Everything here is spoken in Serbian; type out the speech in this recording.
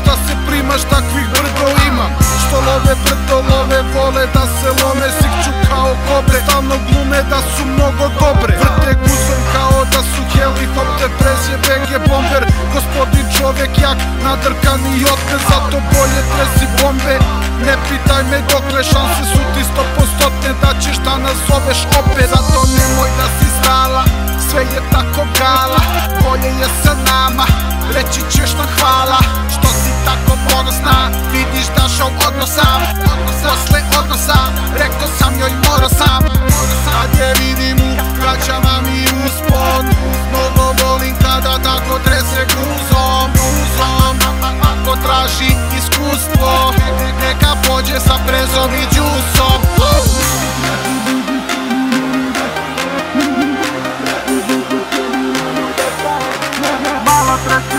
da se primaš, takvih brdo ima. Što love brdo love, vole da se lome, sikću kao kobre, stalno glume da su mnogo dobre. Vrte guzom kao da su helikopter, prezje BG bomber. Gospodin čovek jak, nadrkan i otmer, zato bolje tresi bombe. Ne pitaj me dokle, šanse su ti 100% da ćeš da nazoveš opet. Zato nemoj da si stala, sve je tako gala, bolje je sa nama, reći ćeš nam hvala. Što si tako ponosna, vidiš da šao odnosa, posle odnosa, rekao sam joj morao sam. Sad je vidim u gaćama mi uspon, mnogo volim kada tako trese guzom. Ako traži iskustvo, neka pođe sa brezom i džusom. Mala trese